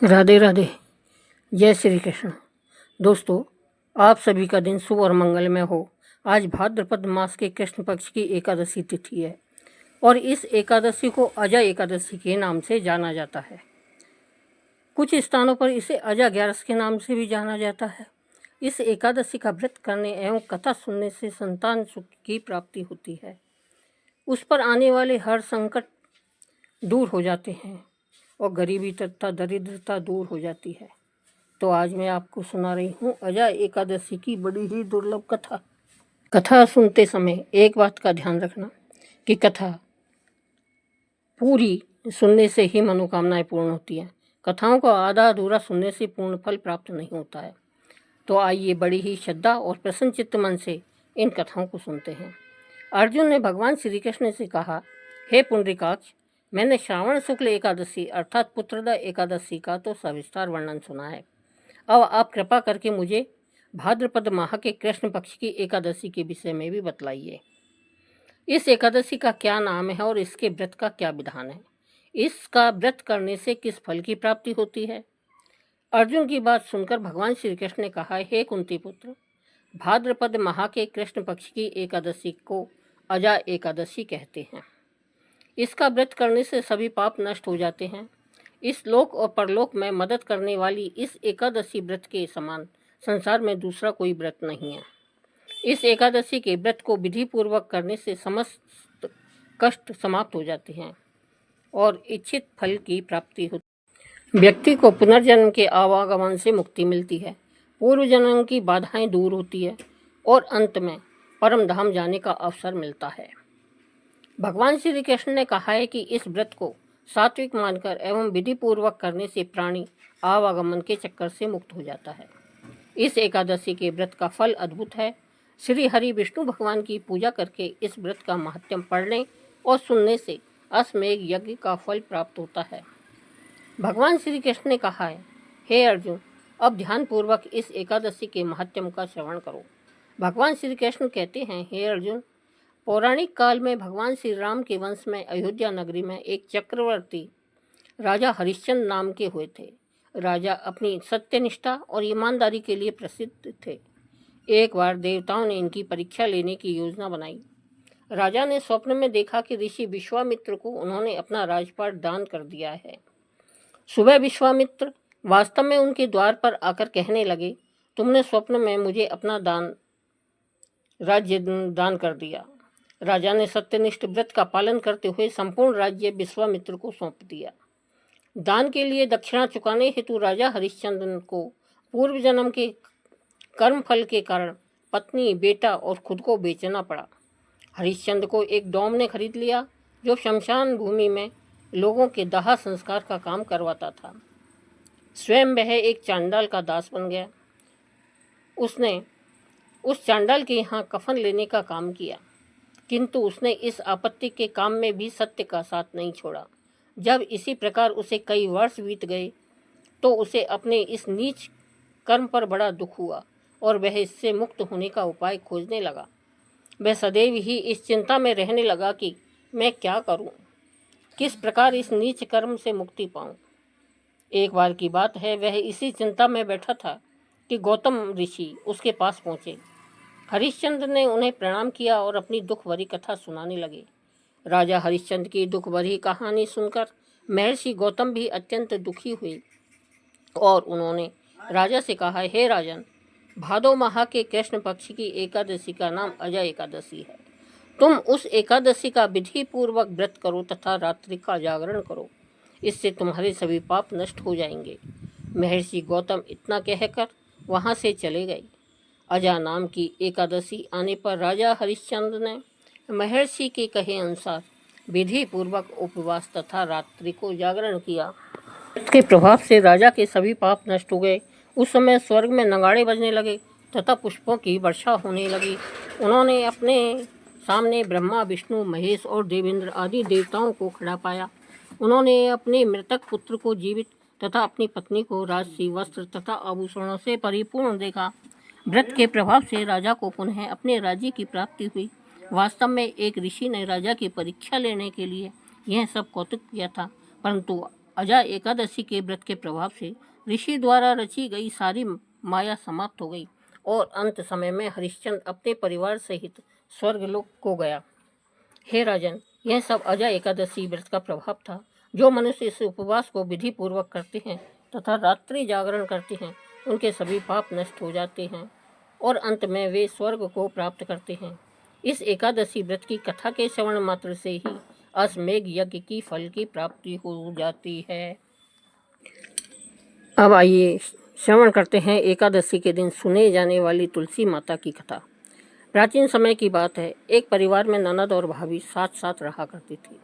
राधे राधे। जय श्री कृष्ण। दोस्तों, आप सभी का दिन शुभ और मंगलमय हो। आज भाद्रपद मास के कृष्ण पक्ष की एकादशी तिथि है और इस एकादशी को अजय एकादशी के नाम से जाना जाता है। कुछ स्थानों पर इसे अजय ग्यारस के नाम से भी जाना जाता है। इस एकादशी का व्रत करने एवं कथा सुनने से संतान सुख की प्राप्ति होती है। उस पर आने वाले हर संकट दूर हो जाते हैं और गरीबी तथा दरिद्रता दूर हो जाती है। तो आज मैं आपको सुना रही हूँ अजय एकादशी की बड़ी ही दुर्लभ कथा। कथा सुनते समय एक बात का ध्यान रखना कि कथा पूरी सुनने से ही मनोकामनाएं पूर्ण होती हैं। कथाओं को आधा अधूरा सुनने से पूर्ण फल प्राप्त नहीं होता है। तो आइए बड़ी ही श्रद्धा और प्रसन्नचित्त मन से इन कथाओं को सुनते हैं। अर्जुन ने भगवान श्री कृष्ण से कहा, हे पुंडरीकाक्ष, मैंने श्रावण शुक्ल एकादशी अर्थात पुत्रदा एकादशी का तो सविस्तार वर्णन सुना है। अब आप कृपा करके मुझे भाद्रपद माह के कृष्ण पक्ष की एकादशी के विषय में भी बतलाइए। इस एकादशी का क्या नाम है और इसके व्रत का क्या विधान है? इसका व्रत करने से किस फल की प्राप्ति होती है? अर्जुन की बात सुनकर भगवान श्री कृष्ण ने कहा, हे कुंती पुत्र, भाद्रपद माह के कृष्ण पक्ष की एकादशी को अजय एकादशी कहते हैं। इसका व्रत करने से सभी पाप नष्ट हो जाते हैं। इस लोक और परलोक में मदद करने वाली इस एकादशी व्रत के समान संसार में दूसरा कोई व्रत नहीं है। इस एकादशी के व्रत को विधि पूर्वक करने से समस्त कष्ट समाप्त हो जाते हैं और इच्छित फल की प्राप्ति होती है। व्यक्ति को पुनर्जन्म के आवागमन से मुक्ति मिलती है, पूर्व जन्म की बाधाएं दूर होती है और अंत में परम धाम जाने का अवसर मिलता है। भगवान श्री कृष्ण ने कहा है कि इस व्रत को सात्विक मानकर एवं विधि पूर्वक करने से प्राणी आवागमन के चक्कर से मुक्त हो जाता है। इस एकादशी के व्रत का फल अद्भुत है। श्री हरि विष्णु भगवान की पूजा करके इस व्रत का महात्म्य पढ़ने और सुनने से अश्वमेध यज्ञ का फल प्राप्त होता है। भगवान श्री कृष्ण ने कहा है, हे अर्जुन, अब ध्यानपूर्वक इस एकादशी के महात्म्य का श्रवण करो। भगवान श्री कृष्ण कहते हैं, हे अर्जुन, पौराणिक काल में भगवान श्री राम के वंश में अयोध्या नगरी में एक चक्रवर्ती राजा हरिश्चंद्र नाम के हुए थे। राजा अपनी सत्यनिष्ठा और ईमानदारी के लिए प्रसिद्ध थे। एक बार देवताओं ने इनकी परीक्षा लेने की योजना बनाई। राजा ने स्वप्न में देखा कि ऋषि विश्वामित्र को उन्होंने अपना राजपाट दान कर दिया है। सुबह विश्वामित्र वास्तव में उनके द्वार पर आकर कहने लगे, तुमने स्वप्न में मुझे अपना राज्य दान कर दिया। राजा ने सत्यनिष्ठ व्रत का पालन करते हुए संपूर्ण राज्य विश्वामित्र को सौंप दिया। दान के लिए दक्षिणा चुकाने हेतु राजा हरिश्चंद्र को पूर्व जन्म के कर्म फल के कारण पत्नी, बेटा और खुद को बेचना पड़ा। हरिश्चंद्र को एक डोम ने खरीद लिया जो शमशान भूमि में लोगों के दाह संस्कार का काम करवाता था। स्वयं वह एक चांडाल का दास बन गया। उसने उस चांडाल के यहाँ कफन लेने का काम किया, किंतु उसने इस आपत्ति के काम में भी सत्य का साथ नहीं छोड़ा। जब इसी प्रकार उसे कई वर्ष बीत गए तो उसे अपने इस नीच कर्म पर बड़ा दुख हुआ और वह इससे मुक्त होने का उपाय खोजने लगा। वह सदैव ही इस चिंता में रहने लगा कि मैं क्या करूं, किस प्रकार इस नीच कर्म से मुक्ति पाऊं। एक बार की बात है, वह इसी चिंता में बैठा था कि गौतम ऋषि उसके पास पहुंचे। हरिश्चंद्र ने उन्हें प्रणाम किया और अपनी दुख भरी कथा सुनाने लगे। राजा हरिश्चंद्र की दुख भरी कहानी सुनकर महर्षि गौतम भी अत्यंत दुखी हुए और उन्होंने राजा से कहा, हे राजन, भादो माह के कृष्ण पक्ष की एकादशी का नाम अजय एकादशी है। तुम उस एकादशी का विधि पूर्वक व्रत करो तथा रात्रि का जागरण करो, इससे तुम्हारे सभी पाप नष्ट हो जाएंगे। महर्षि गौतम इतना कहकर वहाँ से चले गए। अजय नाम की एकादशी आने पर राजा हरिश्चंद्र ने महर्षि के कहे अनुसार विधि पूर्वक उपवास तथा रात्रि को जागरण किया। इसके प्रभाव से राजा के सभी पाप नष्ट हो गए। उस समय स्वर्ग में नगाड़े बजने लगे तथा पुष्पों की वर्षा होने लगी। उन्होंने अपने सामने ब्रह्मा, विष्णु, महेश और देवेंद्र आदि देवताओं को खड़ा पाया। उन्होंने अपने मृतक पुत्र को जीवित तथा अपनी पत्नी को राजसी वस्त्र तथा आभूषणों से परिपूर्ण देखा। व्रत के प्रभाव से राजा को पुनः अपने राज्य की प्राप्ति हुई। वास्तव में एक ऋषि ने राजा की परीक्षा लेने के लिए यह सब कौतुक किया था, परंतु अजा एकादशी के व्रत के प्रभाव से ऋषि द्वारा रची गई सारी माया समाप्त हो गई और अंत समय में हरिश्चंद्र अपने परिवार सहित स्वर्गलोक को गया। हे राजन, यह सब अजा एकादशी व्रत का प्रभाव था। जो मनुष्य इस उपवास को विधि पूर्वक करते हैं तथा रात्रि जागरण करते हैं, उनके सभी पाप नष्ट हो जाते हैं और अंत में वे स्वर्ग को प्राप्त करते हैं। इस एकादशी व्रत की कथा के श्रवण मात्र से ही अश्वमेघ यज्ञ की फल की प्राप्ति हो जाती है। अब आइए श्रवण करते हैं एकादशी के दिन सुने जाने वाली तुलसी माता की कथा। प्राचीन समय की बात है। एक परिवार में ननद और भाभी साथ साथ रहा करती थी।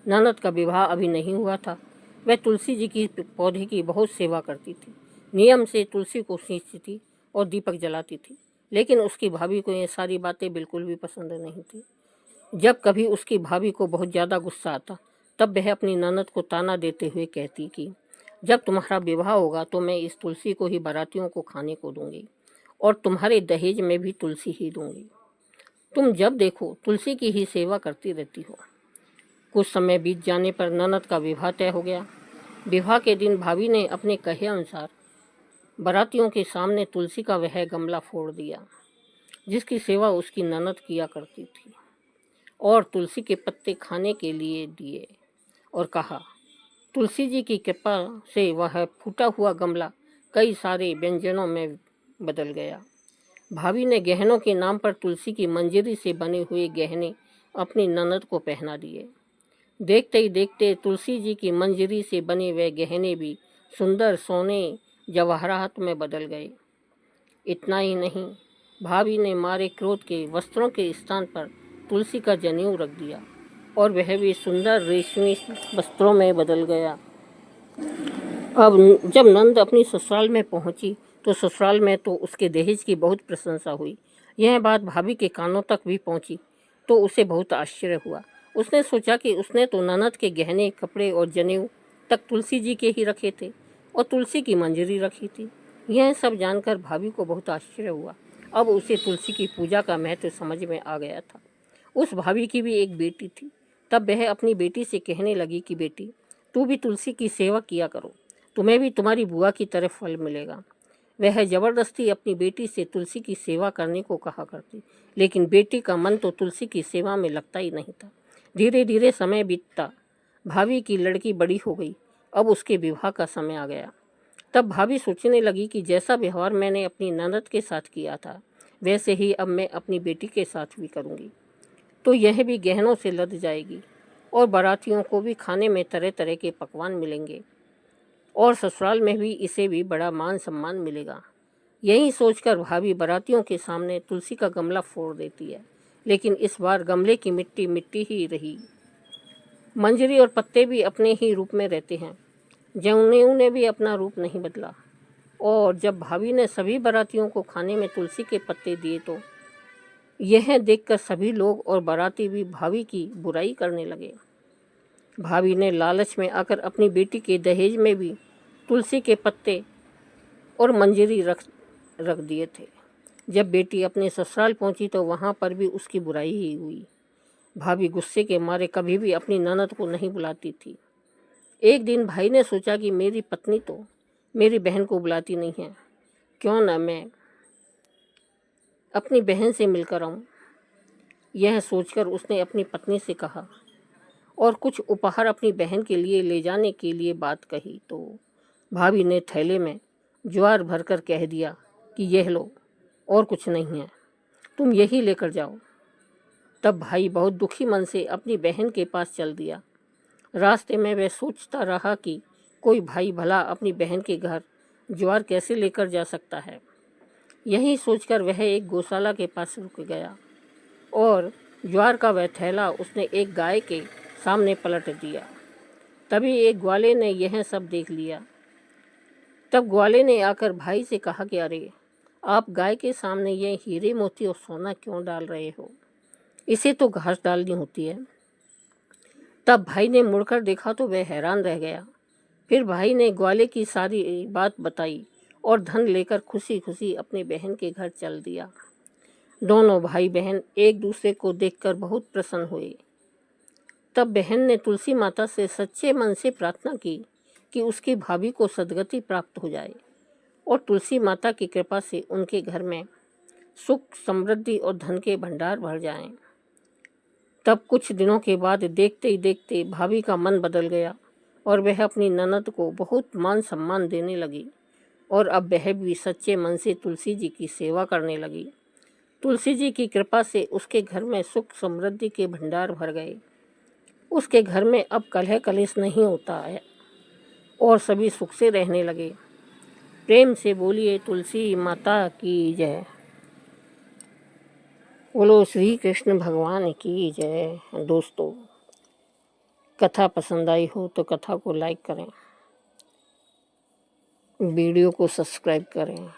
ननद का विवाह अभी नहीं हुआ था। वह तुलसी जी की पौधे की बहुत सेवा करती थी। नियम से तुलसी को सींचती थी और दीपक जलाती थी। लेकिन उसकी भाभी को ये सारी बातें बिल्कुल भी पसंद नहीं थी। जब कभी उसकी भाभी को बहुत ज़्यादा गुस्सा आता, तब वह अपनी ननद को ताना देते हुए कहती कि जब तुम्हारा विवाह होगा तो मैं इस तुलसी को ही बारातियों को खाने को दूंगी और तुम्हारे दहेज में भी तुलसी ही दूंगी। तुम जब देखो तुलसी की ही सेवा करती रहती हो। कुछ समय बीत जाने पर ननद का विवाह तय हो गया। विवाह के दिन भाभी ने अपने कहे अनुसार बारातियों के सामने तुलसी का वह गमला फोड़ दिया जिसकी सेवा उसकी ननद किया करती थी, और तुलसी के पत्ते खाने के लिए दिए और कहा, तुलसी जी की कृपा से वह फूटा हुआ गमला कई सारे व्यंजनों में बदल गया। भाभी ने गहनों के नाम पर तुलसी की मंजरी से बने हुए गहने अपनी ननद को पहना दिए। देखते ही देखते तुलसी जी की मंजरी से बने हुए गहने भी सुंदर सोने जवाहरात में बदल गए। इतना ही नहीं, भाभी ने मारे क्रोध के वस्त्रों के स्थान पर तुलसी का जनेऊ रख दिया और वह भी सुंदर रेशमी वस्त्रों में बदल गया। अब जब नंद अपनी ससुराल में पहुंची तो ससुराल में तो उसके दहेज की बहुत प्रशंसा हुई। यह बात भाभी के कानों तक भी पहुंची तो उसे बहुत आश्चर्य हुआ। उसने सोचा कि उसने तो ननद के गहने, कपड़े और जनेऊ तक तुलसी जी के ही रखे थे और तुलसी की मंजरी रखी थी। यह सब जानकर भाभी को बहुत आश्चर्य हुआ। अब उसे तुलसी की पूजा का महत्व समझ में आ गया था। उस भाभी की भी एक बेटी थी। तब वह अपनी बेटी से कहने लगी कि बेटी, तू भी तुलसी की सेवा किया करो, तुम्हें भी तुम्हारी बुआ की तरह फल मिलेगा। वह जबरदस्ती अपनी बेटी से तुलसी की सेवा करने को कहा करती, लेकिन बेटी का मन तो तुलसी की सेवा में लगता ही नहीं था। धीरे धीरे समय बीतता। भाभी की लड़की बड़ी हो गई। अब उसके विवाह का समय आ गया। तब भाभी सोचने लगी कि जैसा व्यवहार मैंने अपनी ननद के साथ किया था, वैसे ही अब मैं अपनी बेटी के साथ भी करूँगी, तो यह भी गहनों से लद जाएगी और बारातियों को भी खाने में तरह तरह के पकवान मिलेंगे और ससुराल में भी इसे भी बड़ा मान सम्मान मिलेगा। यही सोचकर भाभी बारातियों के सामने तुलसी का गमला फोड़ देती है, लेकिन इस बार गमले की मिट्टी मिट्टी ही रही। मंजरी और पत्ते भी अपने ही रूप में रहते हैं। जनेऊ ने भी अपना रूप नहीं बदला। और जब भाभी ने सभी बारातियों को खाने में तुलसी के पत्ते दिए तो यह देखकर सभी लोग और बाराती भी भाभी की बुराई करने लगे। भाभी ने लालच में आकर अपनी बेटी के दहेज में भी तुलसी के पत्ते और मंजरी रख दिए थे। जब बेटी अपने ससुराल पहुंची तो वहां पर भी उसकी बुराई ही हुई। भाभी गुस्से के मारे कभी भी अपनी ननद को नहीं बुलाती थी। एक दिन भाई ने सोचा कि मेरी पत्नी तो मेरी बहन को बुलाती नहीं है, क्यों न मैं अपनी बहन से मिलकर आऊं। यह सोचकर उसने अपनी पत्नी से कहा और कुछ उपहार अपनी बहन के लिए ले जाने के लिए बात कही तो भाभी ने थैले में ज्वार भरकर कह दिया कि यह लो, और कुछ नहीं है, तुम यही लेकर जाओ। तब भाई बहुत दुखी मन से अपनी बहन के पास चल दिया। रास्ते में वह सोचता रहा कि कोई भाई भला अपनी बहन के घर ज्वार कैसे लेकर जा सकता है। यही सोचकर वह एक गौशाला के पास रुक गया और ज्वार का वह थैला उसने एक गाय के सामने पलट दिया। तभी एक ग्वाले ने यह सब देख लिया। तब ग्वाले ने आकर भाई से कहा कि अरे, आप गाय के सामने ये हीरे मोती और सोना क्यों डाल रहे हो? इसे तो घास डालनी होती है। तब भाई ने मुड़कर देखा तो वह हैरान रह गया। फिर भाई ने ग्वाले की सारी बात बताई और धन लेकर खुशी खुशी अपनी बहन के घर चल दिया। दोनों भाई बहन एक दूसरे को देखकर बहुत प्रसन्न हुए। तब बहन ने तुलसी माता से सच्चे मन से प्रार्थना की कि उसकी भाभी को सद्गति प्राप्त हो जाए और तुलसी माता की कृपा से उनके घर में सुख, समृद्धि और धन के भंडार भर जाएं। तब कुछ दिनों के बाद देखते ही देखते भाभी का मन बदल गया और वह अपनी ननद को बहुत मान सम्मान देने लगी और अब वह भी सच्चे मन से तुलसी जी की सेवा करने लगी। तुलसी जी की कृपा से उसके घर में सुख समृद्धि के भंडार भर गए। उसके घर में अब कलह कलेश नहीं होता है और सभी सुख से रहने लगे। प्रेम से बोलिए तुलसी माता की जय। बोलो श्री कृष्ण भगवान की जय। दोस्तों, कथा पसंद आई हो तो कथा को लाइक करें, वीडियो को सब्सक्राइब करें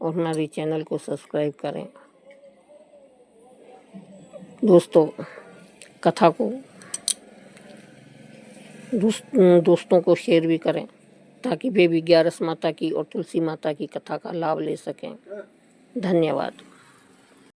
और हमारे चैनल को सब्सक्राइब करें। दोस्तों, कथा को दोस्तों को शेयर भी करें ताकि वे भी ग्यारस माता की और तुलसी माता की कथा का लाभ ले सकें। धन्यवाद।